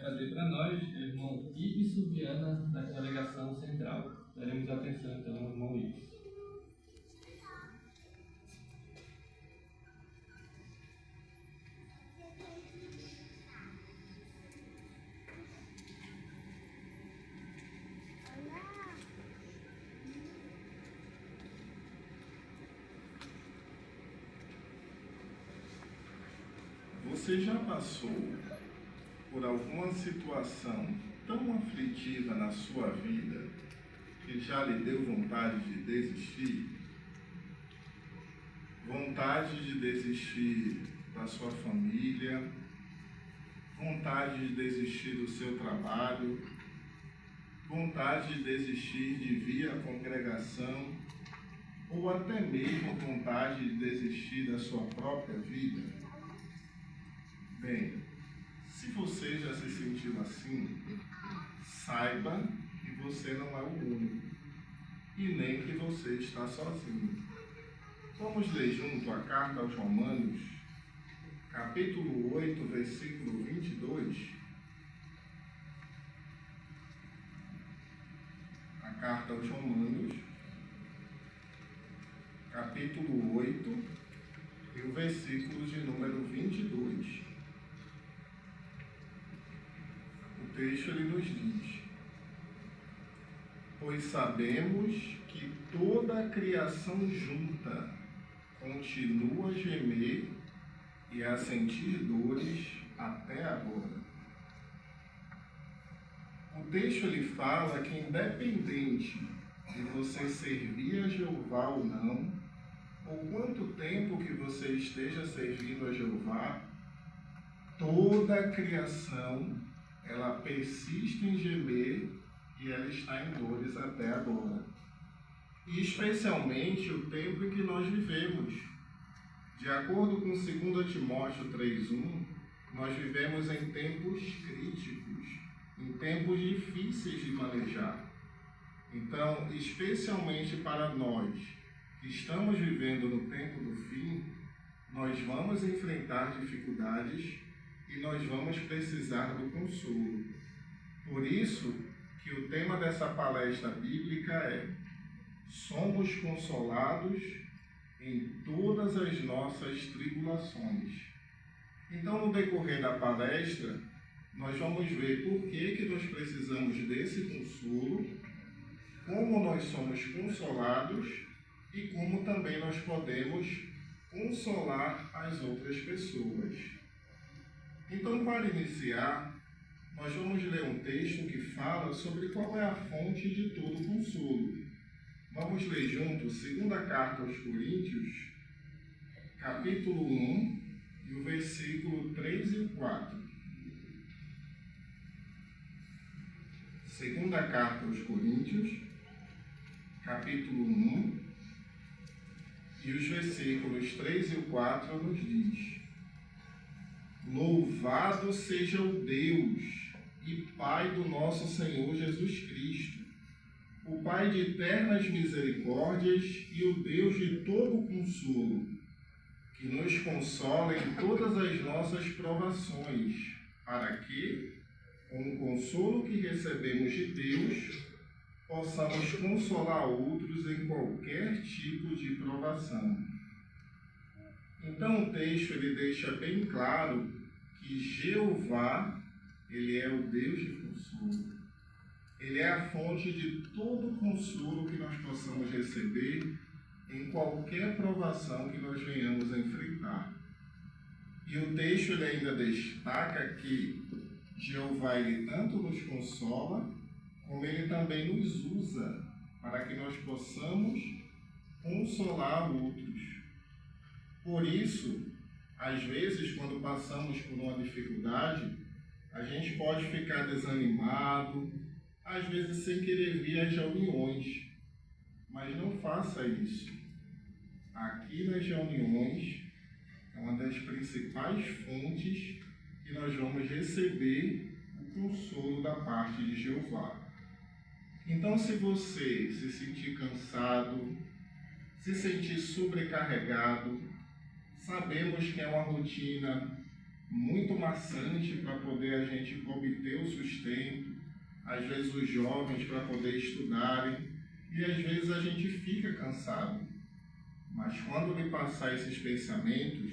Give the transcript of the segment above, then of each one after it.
fazer para nós, o irmão Ibson Viana, da Congregação Central. Daremos atenção, então, ao irmão Ibson. Você já passou por alguma situação tão aflitiva na sua vida que já lhe deu vontade de desistir? Vontade de desistir da sua família, vontade de desistir do seu trabalho, vontade de desistir de vir à congregação, ou até mesmo vontade de desistir da sua própria vida? Bem, se você já se sentiu assim, saiba que você não é o único e nem que você está sozinho. Vamos ler junto a carta aos Romanos, capítulo 8, versículo 22. A carta aos Romanos, capítulo 8, e o versículo de número 22. O texto ele nos diz: pois sabemos que toda a criação junta continua a gemer e a sentir dores até agora. O texto ele fala que independente de você servir a Jeová ou não, ou quanto tempo que você esteja servindo a Jeová, toda a criação ela persiste em gemer e ela está em dores até agora. E especialmente o tempo em que nós vivemos. De acordo com 2 Timóteo 3:1, nós vivemos em tempos críticos, em tempos difíceis de manejar. Então, especialmente para nós que estamos vivendo no tempo do fim, nós vamos enfrentar dificuldades e nós vamos precisar do consolo. Por isso que o tema dessa palestra bíblica é: somos consolados em todas as nossas tribulações. Então, no decorrer da palestra, nós vamos ver por que nós precisamos desse consolo, como nós somos consolados e como também nós podemos consolar as outras pessoas. Então, para iniciar, nós vamos ler um texto que fala sobre qual é a fonte de todo consolo. Vamos ler juntos 2ª carta aos Coríntios, capítulo 1, e o versículo 3 e o 4. 2ª carta aos Coríntios, capítulo 1, e os versículos 3 e o 4 nos diz: louvado seja o Deus e Pai do nosso Senhor Jesus Cristo, o Pai de eternas misericórdias e o Deus de todo consolo, que nos consola em todas as nossas provações, para que, com o consolo que recebemos de Deus, possamos consolar outros em qualquer tipo de provação. Então o texto ele deixa bem claro que Jeová, ele é o Deus de consolo. Ele é a fonte de todo consolo que nós possamos receber em qualquer provação que nós venhamos a enfrentar. E o texto ele ainda destaca que Jeová ele tanto nos consola, como ele também nos usa para que nós possamos consolar outros. Por isso, às vezes, quando passamos por uma dificuldade, a gente pode ficar desanimado, às vezes sem querer vir às reuniões. Mas não faça isso. Aqui nas reuniões é uma das principais fontes que nós vamos receber o consolo da parte de Jeová. Então, se você se sentir cansado, se sentir sobrecarregado, sabemos que é uma rotina muito maçante para poder a gente obter o sustento, às vezes os jovens para poder estudarem, e às vezes a gente fica cansado. Mas quando lhe passar esses pensamentos,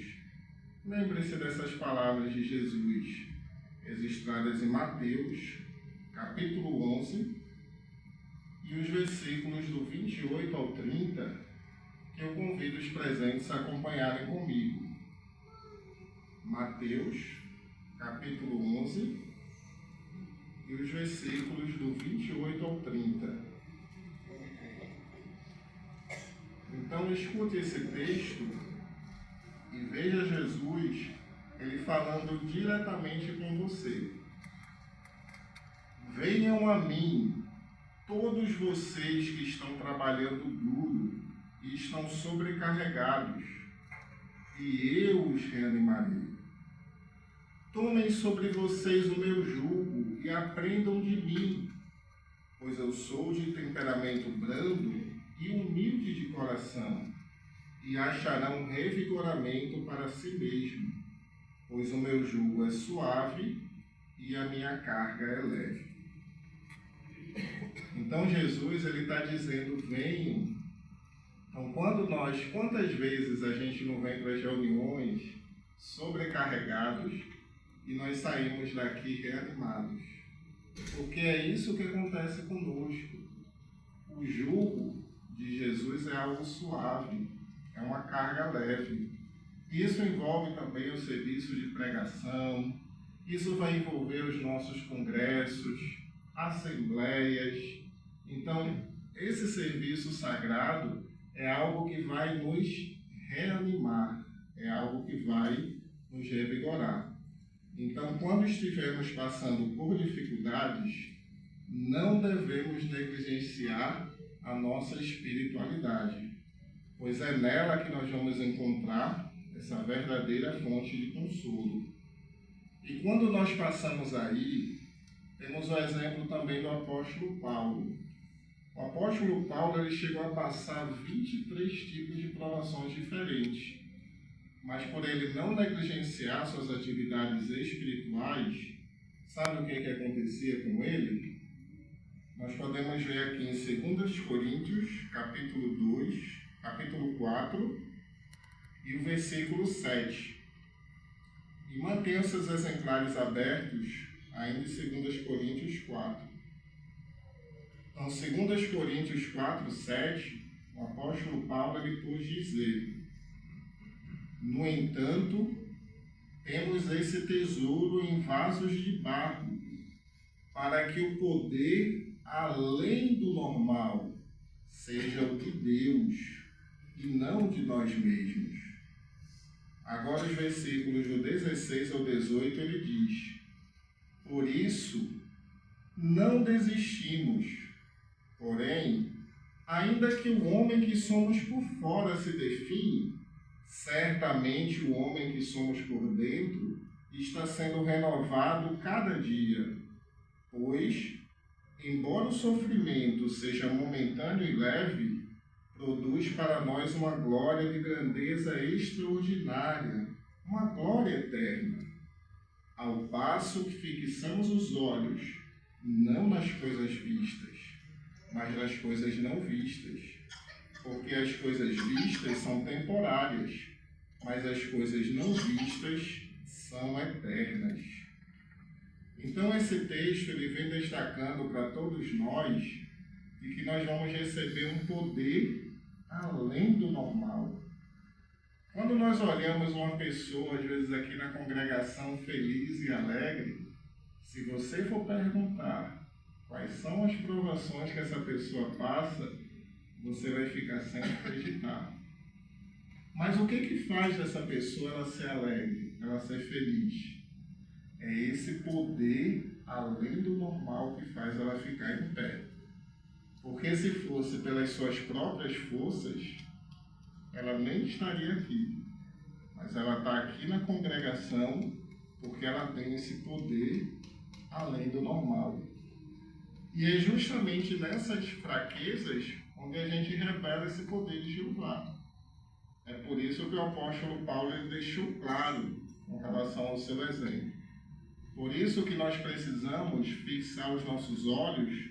lembre-se dessas palavras de Jesus, registradas em Mateus, capítulo 11, e os versículos do 28 ao 30, que eu convido os presentes a acompanharem comigo. Mateus, capítulo 11, e os versículos do 28 ao 30. Então, escute esse texto e veja Jesus, ele falando diretamente com você. Venham a mim, todos vocês que estão trabalhando duro e estão sobrecarregados, e eu os reanimarei. Tomem sobre vocês o meu jugo e aprendam de mim, pois eu sou de temperamento brando e humilde de coração, e acharão revigoramento para si mesmo, pois o meu jugo é suave e a minha carga é leve. Então Jesus está dizendo, venham. Então quantas vezes a gente não vem para as reuniões sobrecarregados e nós saímos daqui reanimados? Porque é isso que acontece conosco. O jugo de Jesus é algo suave, é uma carga leve. Isso envolve também o serviço de pregação, isso vai envolver os nossos congressos, assembleias. Então, esse serviço sagrado é algo que vai nos reanimar, é algo que vai nos revigorar. Então, quando estivermos passando por dificuldades, não devemos negligenciar a nossa espiritualidade, pois é nela que nós vamos encontrar essa verdadeira fonte de consolo. E quando nós passamos aí, temos o exemplo também do apóstolo Paulo. O apóstolo Paulo ele chegou a passar 23 tipos de provações diferentes, mas por ele não negligenciar suas atividades espirituais, sabe o que acontecia com ele? Nós podemos ver aqui em 2 Coríntios, capítulo 2, capítulo 4 e o versículo 7. E mantenham seus exemplares abertos ainda em 2 Coríntios 4. Então, 2 Coríntios 4, 7, o apóstolo Paulo ele pôs dizer: no entanto, temos esse tesouro em vasos de barro, para que o poder além do normal seja o de Deus e não de nós mesmos. Agora os versículos do 16 ao 18 ele diz: por isso não desistimos, porém, ainda que o homem que somos por fora se define, certamente o homem que somos por dentro está sendo renovado cada dia, pois, embora o sofrimento seja momentâneo e leve, produz para nós uma glória de grandeza extraordinária, uma glória eterna, ao passo que fixamos os olhos não nas coisas vistas, mas nas coisas não vistas, porque as coisas vistas são temporárias, mas as coisas não vistas são eternas. Então esse texto ele vem destacando para todos nós de que nós vamos receber um poder além do normal. Quando nós olhamos uma pessoa, às vezes aqui na congregação, feliz e alegre, se você for perguntar quais são as provações que essa pessoa passa, você vai ficar sem acreditar. Mas o que faz dessa pessoa ela ser alegre, ela ser feliz? É esse poder além do normal que faz ela ficar em pé. Porque se fosse pelas suas próprias forças, ela nem estaria aqui. Mas ela está aqui na congregação porque ela tem esse poder além do normal. E é justamente nessas fraquezas onde a gente revela esse poder de Jeová. É por isso que o apóstolo Paulo ele deixou claro, com relação ao seu exemplo. Por isso que nós precisamos fixar os nossos olhos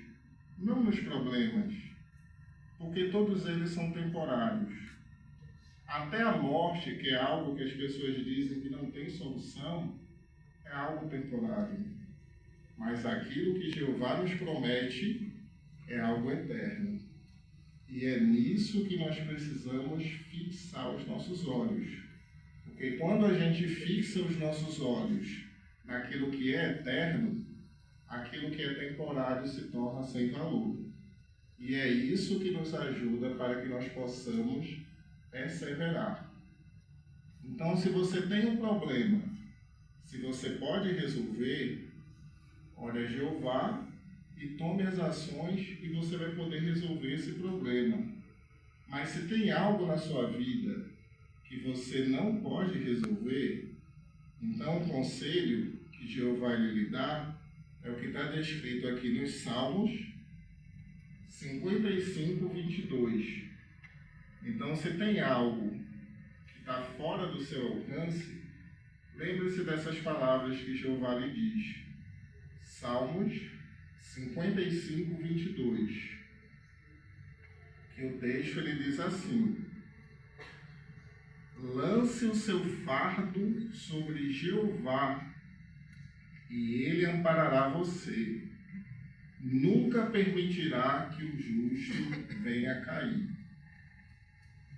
não nos problemas, porque todos eles são temporários. Até a morte, que é algo que as pessoas dizem que não tem solução, é algo temporário. Mas aquilo que Jeová nos promete é algo eterno. E é nisso que nós precisamos fixar os nossos olhos. Porque quando a gente fixa os nossos olhos naquilo que é eterno, aquilo que é temporário se torna sem valor. E é isso que nos ajuda para que nós possamos perseverar. Então, se você tem um problema, se você pode resolver, ore a Jeová e tome as ações e você vai poder resolver esse problema. Mas se tem algo na sua vida que você não pode resolver, então o conselho que Jeová lhe dá é o que está descrito aqui nos Salmos 55, 22. Então, se tem algo que está fora do seu alcance, lembre-se dessas palavras que Jeová lhe diz. Salmos 55, 22. Que o texto ele diz assim: lance o seu fardo sobre Jeová, e ele amparará você. Nunca permitirá que o justo venha a cair.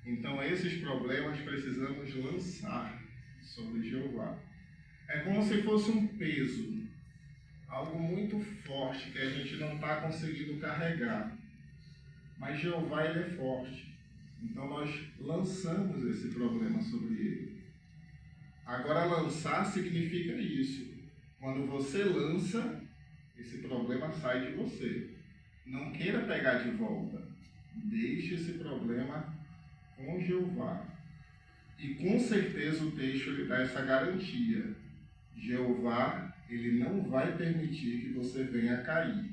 Então, esses problemas precisamos lançar sobre Jeová. É como se fosse um peso, algo muito forte que a gente não está conseguindo carregar. Mas Jeová, ele é forte. Então, nós lançamos esse problema sobre ele. Agora, lançar significa isso. Quando você lança, esse problema sai de você. Não queira pegar de volta. Deixe esse problema com Jeová. E com certeza o texto lhe dá essa garantia. Jeová, ele não vai permitir que você venha a cair.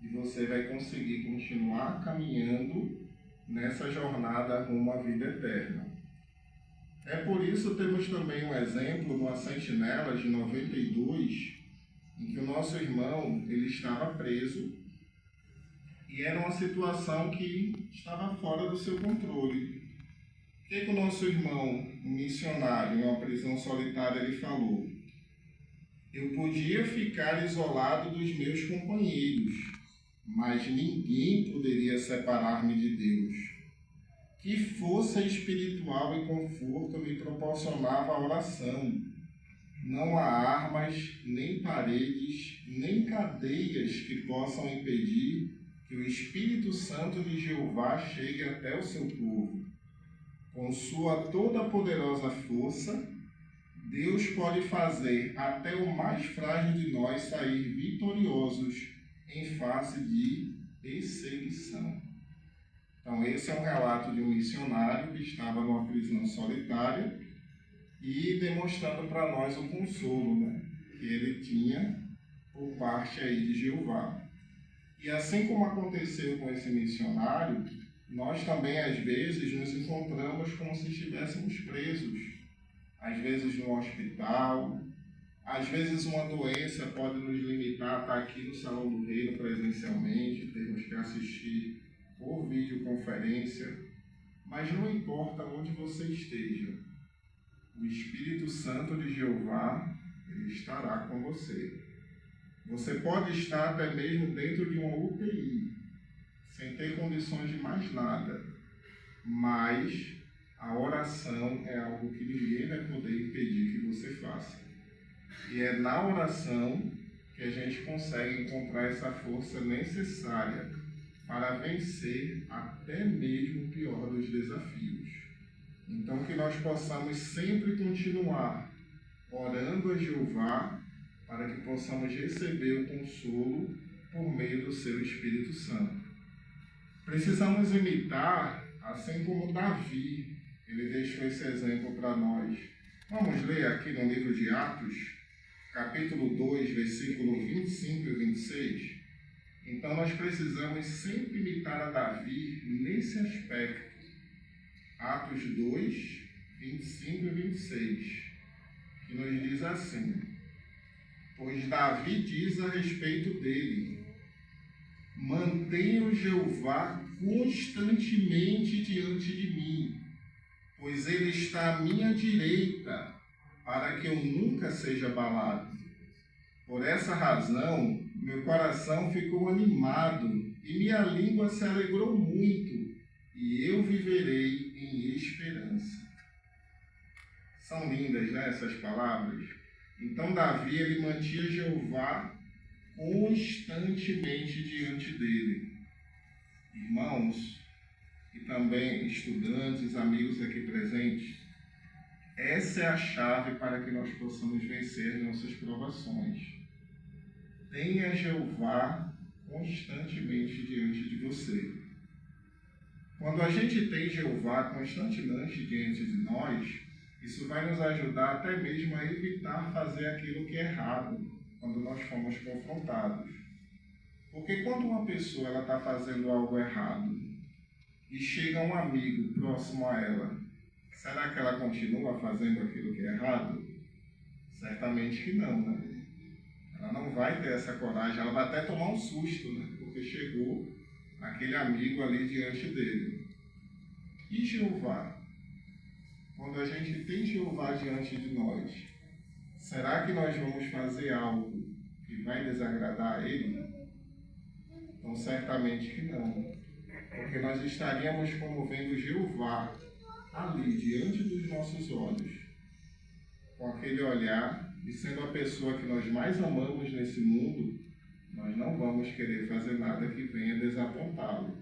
E você vai conseguir continuar caminhando nessa jornada rumo à vida eterna. É por isso que temos também um exemplo numa sentinela de 92, em que o nosso irmão ele estava preso e era uma situação que estava fora do seu controle. O que o nosso irmão, um missionário em uma prisão solitária, ele falou? Eu podia ficar isolado dos meus companheiros, mas ninguém poderia separar-me de Deus. Que força espiritual e conforto me proporcionava a oração. Não há armas, nem paredes, nem cadeias que possam impedir que o Espírito Santo de Jeová chegue até o seu povo. Com sua toda poderosa força, Deus pode fazer até o mais frágil de nós sair vitoriosos em face de perseguição. Então, esse é um relato de um missionário que estava numa prisão solitária e demonstrando para nós o consolo, que ele tinha por parte aí de Jeová. E assim como aconteceu com esse missionário, nós também às vezes nos encontramos como se estivéssemos presos. Às vezes no hospital, às vezes uma doença pode nos limitar a estar aqui no Salão do Reino presencialmente, termos que assistir por videoconferência, mas não importa onde você esteja, o Espírito Santo de Jeová, ele estará com você. Você pode estar até mesmo dentro de uma UTI, sem ter condições de mais nada, mas a oração é algo que ninguém vai poder impedir que você faça. E é na oração que a gente consegue encontrar essa força necessária para vencer até mesmo o pior dos desafios. Então, que nós possamos sempre continuar orando a Jeová para que possamos receber o consolo por meio do seu Espírito Santo. Precisamos imitar, assim como Davi, ele deixou esse exemplo para nós. Vamos ler aqui no livro de Atos, capítulo 2, versículo 25 e 26. Então, nós precisamos sempre imitar a Davi nesse aspecto. Atos 2, 25 e 26. Que nos diz assim: pois Davi diz a respeito dele: mantenho Jeová constantemente diante de mim, pois ele está à minha direita, para que eu nunca seja abalado. Por essa razão, meu coração ficou animado e minha língua se alegrou muito, e eu viverei em esperança. São lindas, né, essas palavras? Então Davi, ele mantinha Jeová constantemente diante dele. Irmãos, e também estudantes, amigos aqui presentes, essa é a chave para que nós possamos vencer nossas provações. Tenha Jeová constantemente diante de você. Quando a gente tem Jeová constantemente diante de nós, isso vai nos ajudar até mesmo a evitar fazer aquilo que é errado, quando nós formos confrontados. Porque quando uma pessoa está fazendo algo errado e chega um amigo próximo a ela, será que ela continua fazendo aquilo que é errado? Certamente que não, né? Ela não vai ter essa coragem, ela vai até tomar um susto, né? Porque chegou aquele amigo ali diante dele. E Jeová? Quando a gente tem Jeová diante de nós, será que nós vamos fazer algo que vai desagradar a Ele? Então, certamente que não. Porque nós estaríamos promovendo Jeová ali, diante dos nossos olhos, com aquele olhar, e sendo a pessoa que nós mais amamos nesse mundo, nós não vamos querer fazer nada que venha desapontá-lo.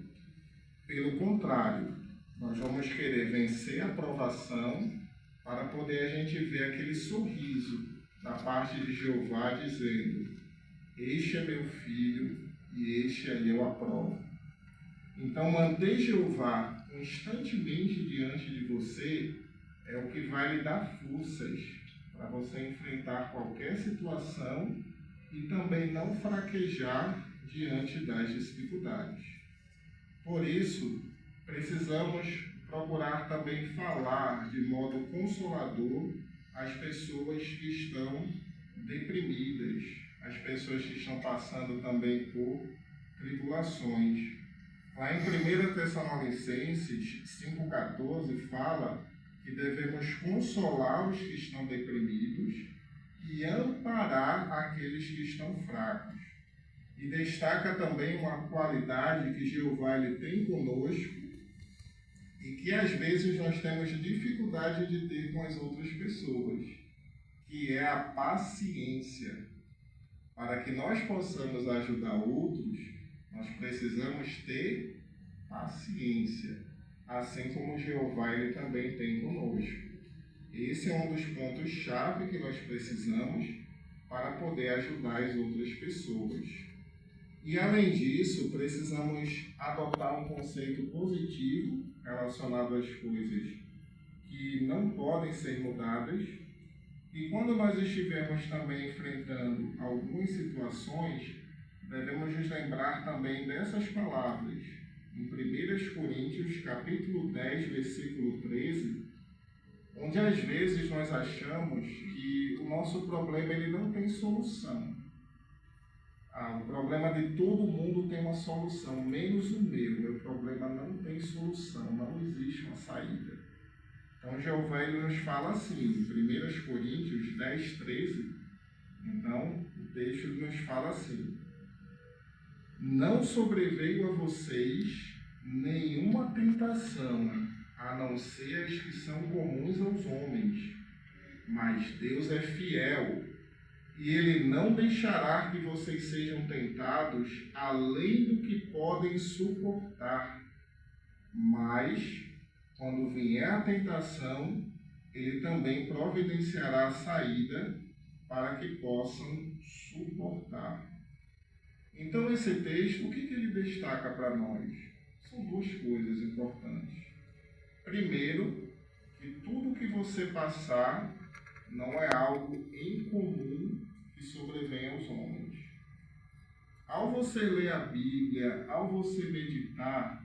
Pelo contrário, nós vamos querer vencer a provação para poder a gente ver aquele sorriso da parte de Jeová dizendo: este é meu filho e este aí eu aprovo. Então, manter Jeová constantemente diante de você é o que vai lhe dar forças para você enfrentar qualquer situação e também não fraquejar diante das dificuldades. Por isso, precisamos procurar também falar de modo consolador às pessoas que estão deprimidas, às pessoas que estão passando também por tribulações. Lá em 1 Tessalonicenses 5,14 fala que devemos consolar os que estão deprimidos e amparar aqueles que estão fracos. E destaca também uma qualidade que Jeová ele tem conosco e que às vezes nós temos dificuldade de ter com as outras pessoas, que é a paciência. Para que nós possamos ajudar outros, nós precisamos ter paciência, assim como Jeová ele também tem conosco. Esse é um dos pontos-chave que nós precisamos para poder ajudar as outras pessoas. E, além disso, precisamos adotar um conceito positivo relacionado às coisas que não podem ser mudadas. E quando nós estivermos também enfrentando algumas situações, devemos nos lembrar também dessas palavras. Em 1 Coríntios, capítulo 10, versículo 13, onde às vezes nós achamos que o nosso problema ele não tem solução. O problema de todo mundo tem uma solução, menos o meu. Meu problema não tem solução, não existe uma saída. Então, Jeová ele nos fala assim, em 1 Coríntios 10, 13, então, o texto nos fala assim: não sobreveio a vocês nenhuma tentação, a não ser as que são comuns aos homens, mas Deus é fiel, e Ele não deixará que vocês sejam tentados além do que podem suportar. Mas, quando vier a tentação, Ele também providenciará a saída para que possam suportar. Então, esse texto, o que ele destaca para nós? São duas coisas importantes. Primeiro, que tudo que você passar não é algo incomum que sobrevém aos homens. Ao você ler a Bíblia, ao você meditar,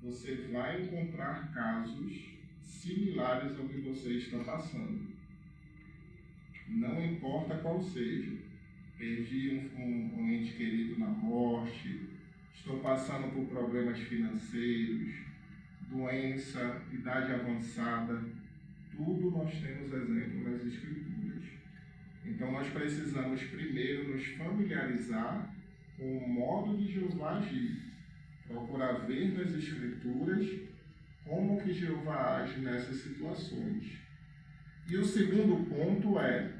você vai encontrar casos similares ao que você está passando. não importa qual seja. Perdi um ente querido na morte, estou passando por problemas financeiros, doença, idade avançada, tudo nós temos exemplo nas Escrituras. Então nós precisamos primeiro nos familiarizar com o modo de Jeová agir, procurar ver nas Escrituras como que Jeová age nessas situações. E o segundo ponto é: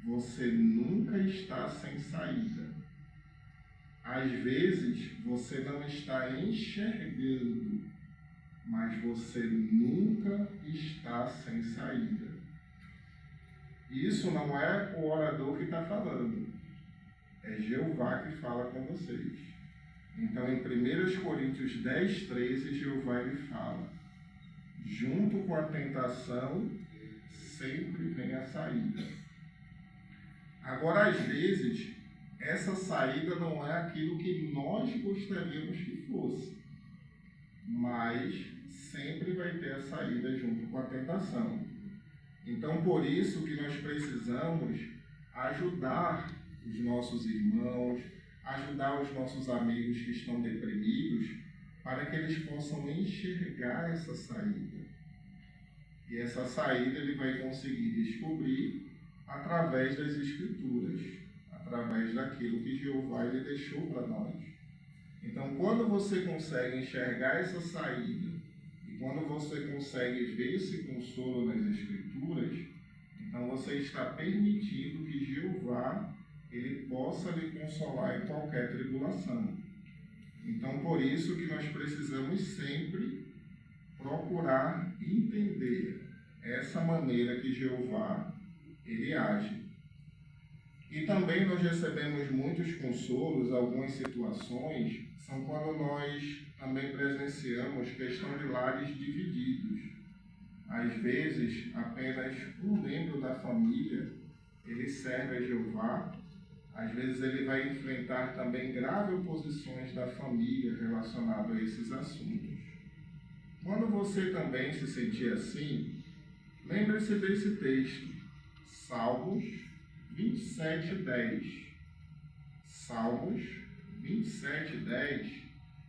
você nunca está sem saída. Às vezes você não está enxergando, mas você nunca está sem saída. Isso não é o orador que está falando, é Jeová que fala com vocês. Então, em 1 Coríntios 10:13, Jeová ele fala: junto com a tentação, sempre vem a saída. Agora, às vezes, essa saída não é aquilo que nós gostaríamos que fosse, mas sempre vai ter a saída junto com a tentação. Então, por isso que nós precisamos ajudar os nossos irmãos, ajudar os nossos amigos que estão deprimidos, para que eles possam enxergar essa saída. E essa saída ele vai conseguir descobrir através das Escrituras, através daquilo que Jeová ele deixou para nós. Então, quando você consegue enxergar essa saída, e quando você consegue ver esse consolo nas Escrituras, então você está permitindo que Jeová ele possa lhe consolar em qualquer tribulação. Então, por isso que nós precisamos sempre procurar entender essa maneira que Jeová ele age. E também nós recebemos muitos consolos, algumas situações, são quando nós também presenciamos questão de lares divididos. Às vezes, apenas um membro da família, ele serve a Jeová. Às vezes ele vai enfrentar também graves oposições da família relacionadas a esses assuntos. Quando você também se sentir assim, lembre-se desse texto, Salmos 27:10. Salmos 27:10,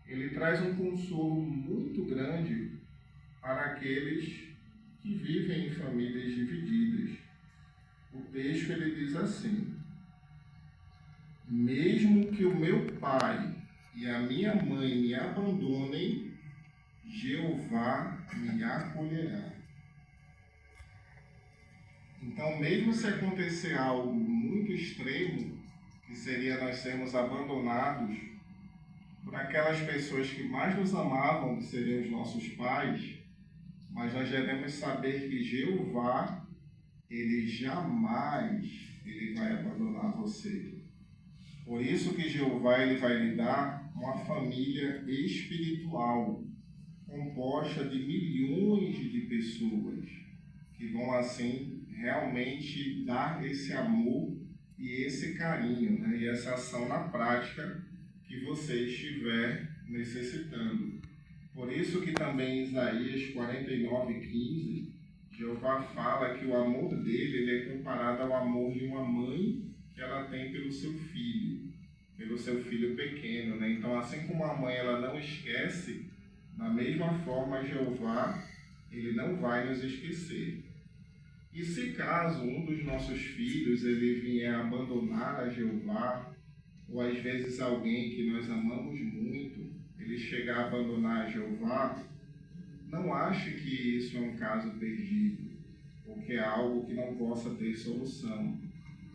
ele traz um consolo muito grande para aqueles que vivem em famílias divididas. O texto ele diz assim: mesmo que o meu pai e a minha mãe me abandonem, Jeová me acolherá. Então, mesmo se acontecer algo muito extremo, que seria nós sermos abandonados por aquelas pessoas que mais nos amavam, que seriam os nossos pais, mas nós devemos saber que Jeová, ele jamais ele vai abandonar você. Por isso que Jeová ele vai lhe dar uma família espiritual, composta de milhões de pessoas, que vão assim realmente dar esse amor e esse carinho, né? E essa ação na prática que você estiver necessitando. Por isso que também em Isaías 49:15, Jeová fala que o amor dele ele é comparado ao amor de uma mãe que ela tem pelo seu filho pequeno, né? Então, assim como a mãe ela não esquece, da mesma forma Jeová ele não vai nos esquecer. E se caso um dos nossos filhos ele vier abandonar a Jeová, ou às vezes alguém que nós amamos muito, ele chegar a abandonar a Jeová, não ache que isso é um caso perdido, ou que é algo que não possa ter solução.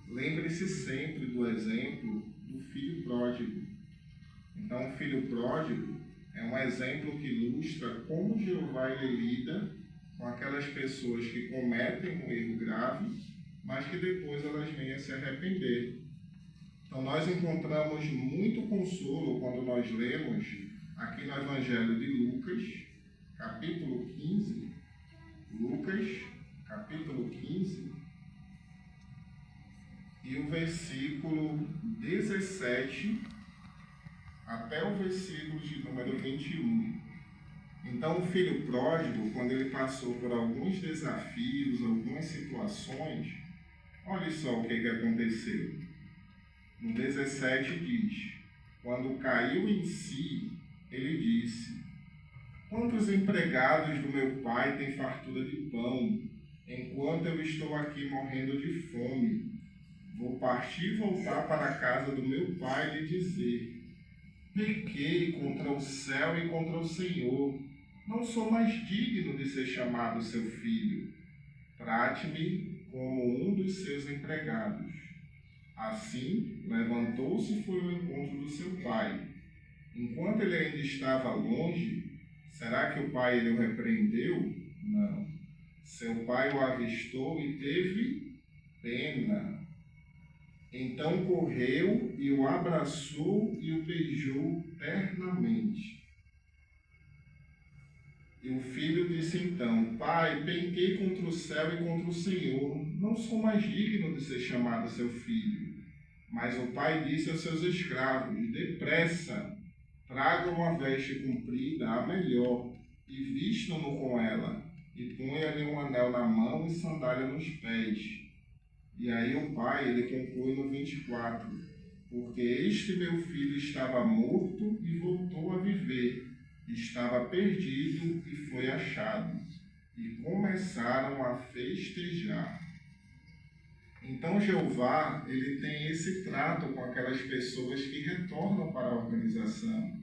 Lembre-se sempre do exemplo do filho pródigo. Então, o filho pródigo é um exemplo que ilustra como Jeová ele lida com aquelas pessoas que cometem um erro grave, mas que depois elas vêm a se arrepender. Então, nós encontramos muito consolo quando nós lemos aqui no Evangelho de Lucas, capítulo 15, Lucas, capítulo 15, e o versículo 17 até o versículo de número 21. Então, o filho pródigo, quando ele passou por alguns desafios, algumas situações, Olha só o que aconteceu. No 17 diz: quando caiu em si, ele disse: quantos empregados do meu pai têm fartura de pão, enquanto eu estou aqui morrendo de fome? Vou partir e voltar para a casa do meu pai e lhe dizer: pequei contra o céu e contra o Senhor. Não sou mais digno de ser chamado seu filho. Trate-me como um dos seus empregados. Assim, levantou-se e foi ao encontro do seu pai. Enquanto ele ainda estava longe, será que o pai ele o repreendeu? Não. Seu pai o avistou e teve pena. Então correu e o abraçou e o beijou ternamente. E o filho disse então: pai, pequei contra o céu e contra o Senhor. Não sou mais digno de ser chamado seu filho. Mas o pai disse aos seus escravos: depressa, tragam uma veste comprida, a melhor, e vistam-no com ela, e ponham-lhe um anel na mão e sandália nos pés. E aí o pai, ele conclui no 24: porque este meu filho estava morto e voltou a viver, estava perdido e foi achado. E começaram a festejar. Então Jeová, ele tem esse trato com aquelas pessoas que retornam para a organização.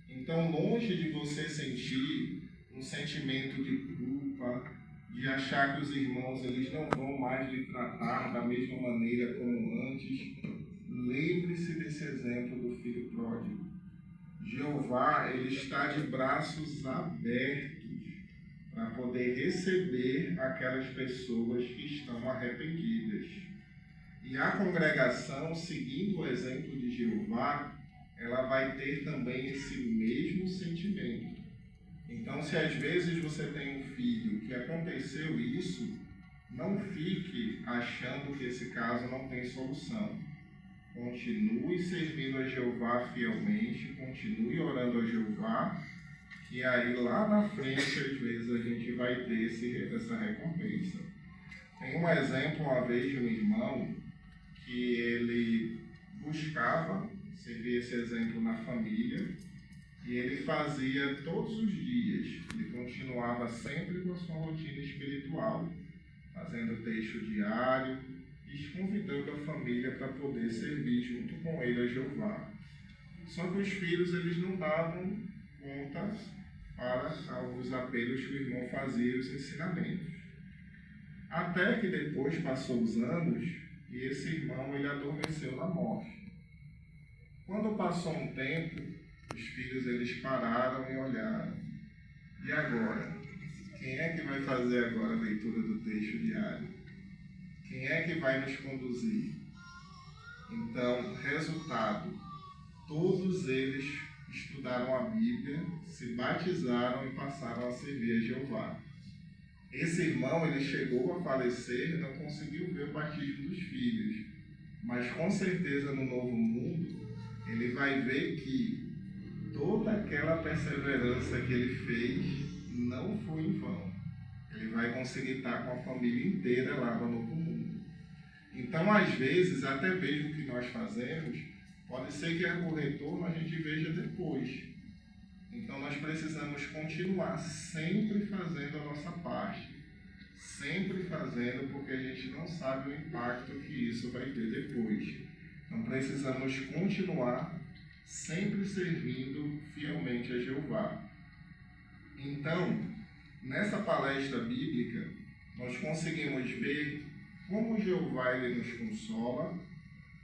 Então, longe de você sentir um sentimento de culpa, de achar que os irmãos eles não vão mais lhe tratar da mesma maneira como antes, lembre-se desse exemplo do filho pródigo. Jeová, ele está de braços abertos para poder receber aquelas pessoas que estão arrependidas. E a congregação, seguindo o exemplo de Jeová, ela vai ter também esse mesmo sentimento. Então, se às vezes você tem um filho que aconteceu isso, não fique achando que esse caso não tem solução. Continue servindo a Jeová fielmente, continue orando a Jeová, e aí lá na frente, às vezes, a gente vai ter essa recompensa. Tem um exemplo, uma vez, de um irmão que ele buscava, você vê esse exemplo na família, e ele fazia todos os dias, ele continuava sempre com a sua rotina espiritual, fazendo texto diário e convidando a família para poder servir junto com ele a Jeová. Só que os filhos eles não davam conta para os apelos que o irmão fazia, os ensinamentos. Até que depois passou os anos e esse irmão ele adormeceu na morte. Quando passou um tempo, os filhos eles pararam e olharam. E agora? Quem é que vai fazer agora a leitura do texto diário? Quem é que vai nos conduzir? Então, resultado, todos eles estudaram a Bíblia, se batizaram e passaram a servir a Jeová. Esse irmão, ele chegou a falecer e não conseguiu ver o batismo dos filhos, mas com certeza no novo mundo, ele vai ver que toda aquela perseverança que ele fez não foi em vão. Ele vai conseguir estar com a família inteira lá no novo mundo. Então, às vezes, até mesmo o que nós fazemos, pode ser que o retorno a gente veja depois. Então, nós precisamos continuar sempre fazendo a nossa parte. Sempre fazendo, porque a gente não sabe o impacto que isso vai ter depois. Então, precisamos continuar sempre servindo fielmente a Jeová. Então, nessa palestra bíblica, nós conseguimos ver como Jeová ele nos consola,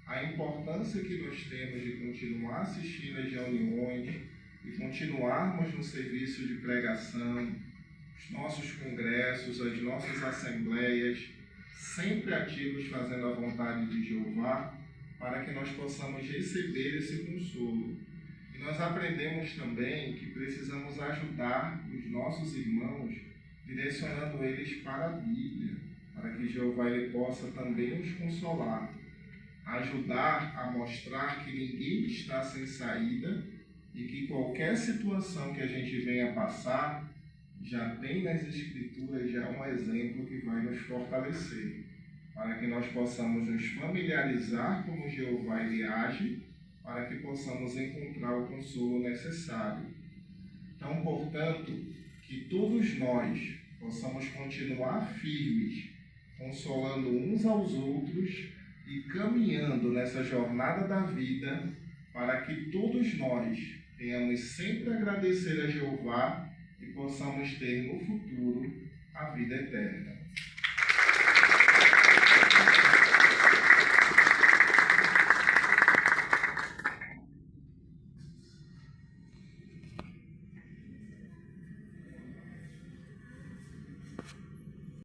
a importância que nós temos de continuar assistindo às reuniões e continuarmos no serviço de pregação, os nossos congressos, as nossas assembleias, sempre ativos fazendo a vontade de Jeová, para que nós possamos receber esse consolo. E nós aprendemos também que precisamos ajudar os nossos irmãos, direcionando eles para a Bíblia, para que Jeová ele possa também os consolar. Ajudar a mostrar que ninguém está sem saída e que qualquer situação que a gente venha passar, já tem nas Escrituras já um exemplo que vai nos fortalecer. para que nós possamos nos familiarizar como Jeová ele age, para que possamos encontrar o consolo necessário. Então, portanto, que todos nós possamos continuar firmes, consolando uns aos outros e caminhando nessa jornada da vida, para que todos nós tenhamos sempre a agradecer a Jeová e possamos ter no futuro a vida eterna.